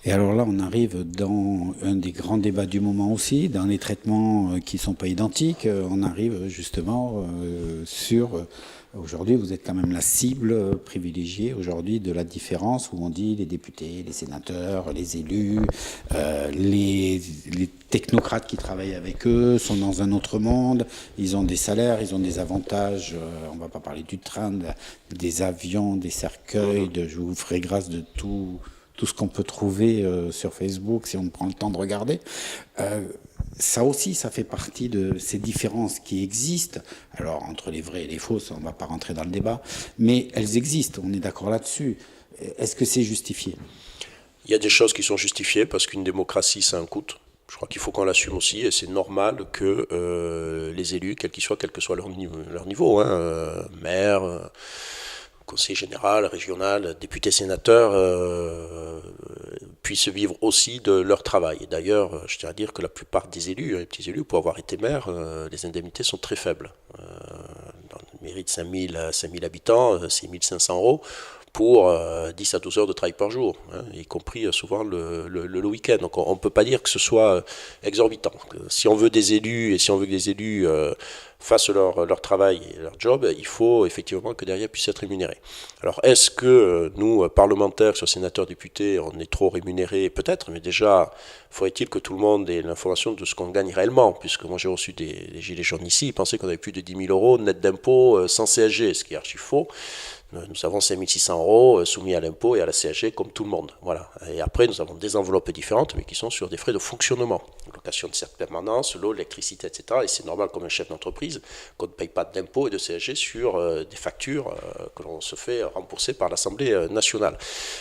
Et alors là, on arrive dans un des grands débats du moment aussi, dans les traitements qui ne sont pas identiques. On arrive justement sur... Aujourd'hui, vous êtes quand même la cible privilégiée aujourd'hui de la différence où on dit les députés, les sénateurs, les élus, les technocrates qui travaillent avec eux sont dans un autre monde. Ils ont des salaires, ils ont des avantages. On ne va pas parler du train, des avions, des cercueils. Je vous ferai grâce de tout ce qu'on peut trouver sur Facebook si on prend le temps de regarder. Ça aussi, ça fait partie de ces différences qui existent. Alors, entre les vrais et les fausses, on ne va pas rentrer dans le débat, mais elles existent, on est d'accord là-dessus. Est-ce que c'est justifié ? Il y a des choses qui sont justifiées parce qu'une démocratie, ça a un coût. Je crois qu'il faut qu'on l'assume aussi, et c'est normal que les élus, quel que soit leur niveau, maire, conseiller général, régional, député, sénateur, puissent vivre aussi de leur travail. Et d'ailleurs, je tiens à dire que la plupart des élus, les petits élus, pour avoir été maire, les indemnités sont très faibles. Dans une mairie de 5000 habitants, c'est 1500 euros pour 10 à 12 heures de travail par jour, y compris souvent le week-end. Donc on ne peut pas dire que ce soit exorbitant. Si on veut des élus et si on veut que les élus fassent leur travail et leur job, il faut effectivement que derrière puissent être rémunérés. Alors est-ce que nous, parlementaires, sur sénateurs, députés, on est trop rémunérés? Peut-être, mais déjà, faudrait-il que tout le monde ait l'information de ce qu'on gagne réellement, puisque moi j'ai reçu des gilets jaunes ici, ils pensaient qu'on avait plus de 10 000 euros net d'impôts sans CSG, ce qui est archi faux. Nous avons 5 600 euros soumis à l'impôt et à la CSG comme tout le monde. Voilà. Et après, nous avons des enveloppes différentes, mais qui sont sur des frais de fonctionnement. Location de certaines permanences, l'eau, l'électricité, etc. Et c'est normal, comme un chef d'entreprise, qu'on ne paye pas d'impôt et de CSG sur des factures que l'on se fait rembourser par l'Assemblée nationale.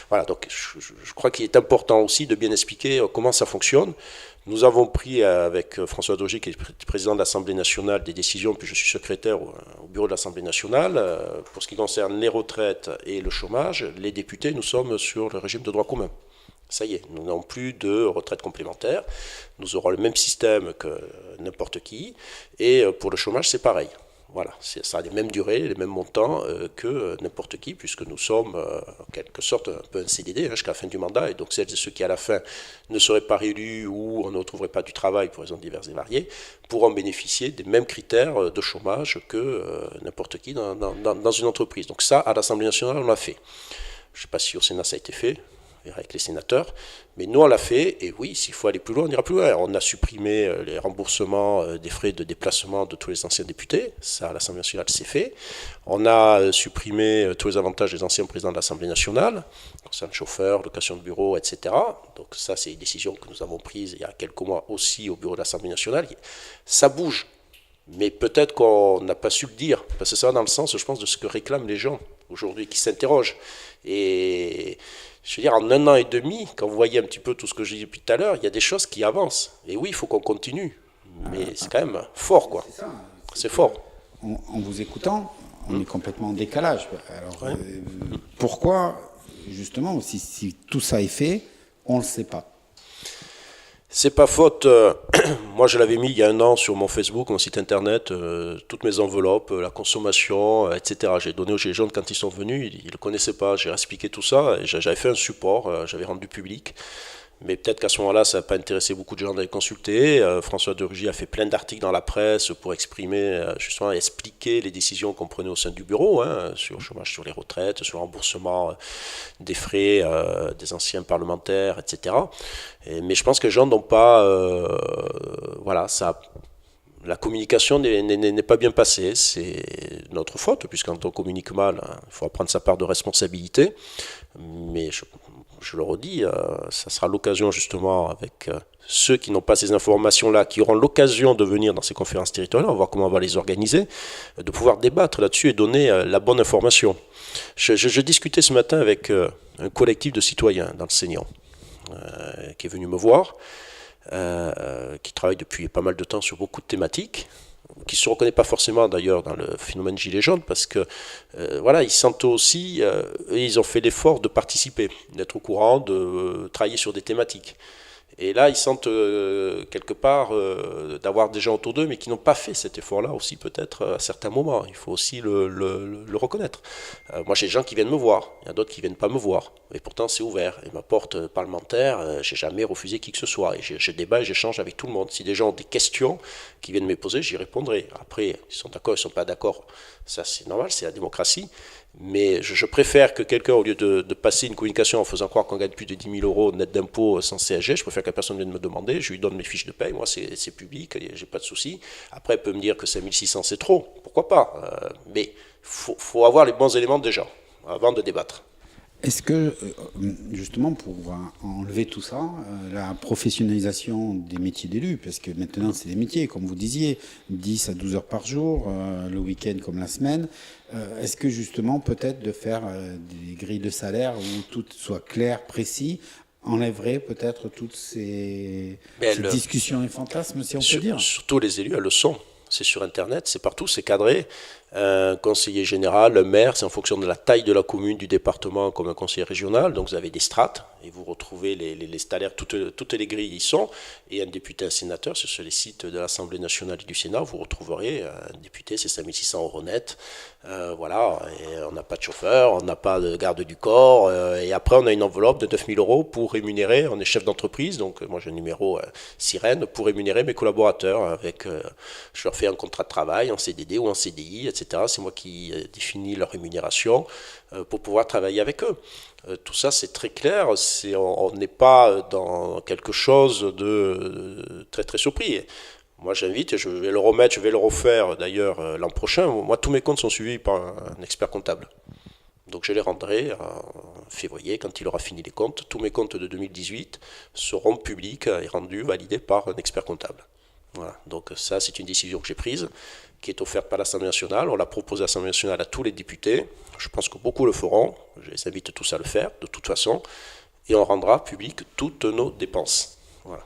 Voilà. Donc, je crois qu'il est important aussi de bien expliquer comment ça fonctionne. Nous avons pris avec François Daugier, qui est président de l'Assemblée nationale, des décisions, puis je suis secrétaire au bureau de l'Assemblée nationale. Pour ce qui concerne les retraites et le chômage, les députés, nous sommes sur le régime de droit commun. Ça y est, nous n'avons plus de retraite complémentaire. Nous aurons le même système que n'importe qui. Et pour le chômage, c'est pareil. Voilà, ça a les mêmes durées, les mêmes montants que n'importe qui, puisque nous sommes en quelque sorte un peu un CDD jusqu'à la fin du mandat, et donc celles et ceux qui à la fin ne seraient pas réélus ou on ne retrouverait pas du travail pour raisons diverses et variées, pourront bénéficier des mêmes critères de chômage que n'importe qui dans une entreprise. Donc ça, à l'Assemblée nationale, on l'a fait. Je ne sais pas si au Sénat ça a été fait, avec les sénateurs, mais nous on l'a fait, et oui, s'il faut aller plus loin, on ira plus loin. On a supprimé les remboursements des frais de déplacement de tous les anciens députés, ça à l'Assemblée nationale c'est fait. On a supprimé tous les avantages des anciens présidents de l'Assemblée nationale, concernant chauffeur, location de bureau, etc. Donc ça c'est une décision que nous avons prise il y a quelques mois aussi au bureau de l'Assemblée nationale. Ça bouge, mais peut-être qu'on n'a pas su le dire, parce que ça va dans le sens, je pense, de ce que réclament les gens aujourd'hui, qui s'interrogent. Et je veux dire, en 1 an et demi, quand vous voyez un petit peu tout ce que j'ai dit depuis tout à l'heure, il y a des choses qui avancent. Et oui, il faut qu'on continue. Mais c'est quand même fort, quoi. C'est fort. En vous écoutant, on est complètement en décalage. Alors, pourquoi, justement, si tout ça est fait, on ne le sait pas? C'est pas faute. Moi, je l'avais mis il y a 1 an sur mon Facebook, mon site internet, toutes mes enveloppes, la consommation, etc. J'ai donné aux Gilets jaunes quand ils sont venus, ils ne le connaissaient pas. J'ai expliqué tout ça, et j'avais fait un support, j'avais rendu public. Mais peut-être qu'à ce moment-là, ça n'a pas intéressé beaucoup de gens d'aller consulter. François de Rugy a fait plein d'articles dans la presse pour exprimer, justement, expliquer les décisions qu'on prenait au sein du bureau, sur le chômage, sur les retraites, sur le remboursement des frais des anciens parlementaires, etc. Mais je pense que les gens n'ont pas... voilà, ça... La communication n'est pas bien passée, c'est notre faute, puisque quand on communique mal, il faut prendre sa part de responsabilité. Mais je le redis, ça sera l'occasion justement avec ceux qui n'ont pas ces informations-là, qui auront l'occasion de venir dans ces conférences territoriales, on va voir comment on va les organiser, de pouvoir débattre là-dessus et donner la bonne information. Je discutais ce matin avec un collectif de citoyens dans le Seignan, qui est venu me voir, qui travaille depuis pas mal de temps sur beaucoup de thématiques, qui ne se reconnaît pas forcément d'ailleurs dans le phénomène gilet jaune, parce que voilà, ils sentent aussi, ils ont fait l'effort de participer, d'être au courant, de travailler sur des thématiques. Et là, ils sentent quelque part d'avoir des gens autour d'eux, mais qui n'ont pas fait cet effort-là aussi peut-être à certains moments. Il faut aussi le reconnaître. Moi, j'ai des gens qui viennent me voir, il y a d'autres qui ne viennent pas me voir. Et pourtant, c'est ouvert. Et ma porte parlementaire, j'ai jamais refusé qui que ce soit. Et je débat et j'échange avec tout le monde. Si des gens ont des questions qui viennent me poser, j'y répondrai. Après, ils sont d'accord, ils sont pas d'accord. Ça, c'est normal, c'est la démocratie. Mais je préfère que quelqu'un, au lieu de passer une communication en faisant croire qu'on gagne plus de 10 000 euros net d'impôts sans CSG, je préfère que la personne vienne me demander, je lui donne mes fiches de paye, moi c'est public, j'ai pas de souci. Après, elle peut me dire que 5 600 c'est trop, pourquoi pas. Mais faut avoir les bons éléments déjà, avant de débattre. Est-ce que, justement, pour enlever tout ça, la professionnalisation des métiers d'élus, parce que maintenant c'est des métiers, comme vous disiez, 10 à 12 heures par jour, le week-end comme la semaine, est-ce que justement peut-être de faire des grilles de salaire où tout soit clair, précis, enlèverait peut-être toutes ces discussions et fantasmes, si on peut dire? Surtout les élus, elles le sont. C'est sur Internet, c'est partout, c'est cadré. Un conseiller général, un maire, c'est en fonction de la taille de la commune, du département, comme un conseiller régional. Donc vous avez des strates et vous retrouvez les salaires, toutes les grilles y sont. Et un député, un sénateur, sur les sites de l'Assemblée nationale et du Sénat, vous retrouverez un député, c'est 5 600 euros net. Voilà, et on n'a pas de chauffeur, on n'a pas de garde du corps. Et après, on a une enveloppe de 9 000 euros pour rémunérer, on est chef d'entreprise, donc moi j'ai un numéro sirène, pour rémunérer mes collaborateurs. Je leur fais un contrat de travail en CDD ou en CDI, etc. C'est moi qui définis leur rémunération pour pouvoir travailler avec eux. Tout ça, c'est très clair. On n'est pas dans quelque chose de très très surpris. Moi, j'invite, je vais le remettre, je vais le refaire d'ailleurs l'an prochain. Moi, tous mes comptes sont suivis par un expert comptable. Donc, je les rendrai en février, quand il aura fini les comptes. Tous mes comptes de 2018 seront publics et rendus, validés par un expert comptable. Voilà. Donc ça, c'est une décision que j'ai prise, qui est offerte par l'Assemblée nationale. On l'a proposée à l'Assemblée nationale à tous les députés. Je pense que beaucoup le feront. Je les invite tous à le faire, de toute façon. Et on rendra public toutes nos dépenses. Voilà.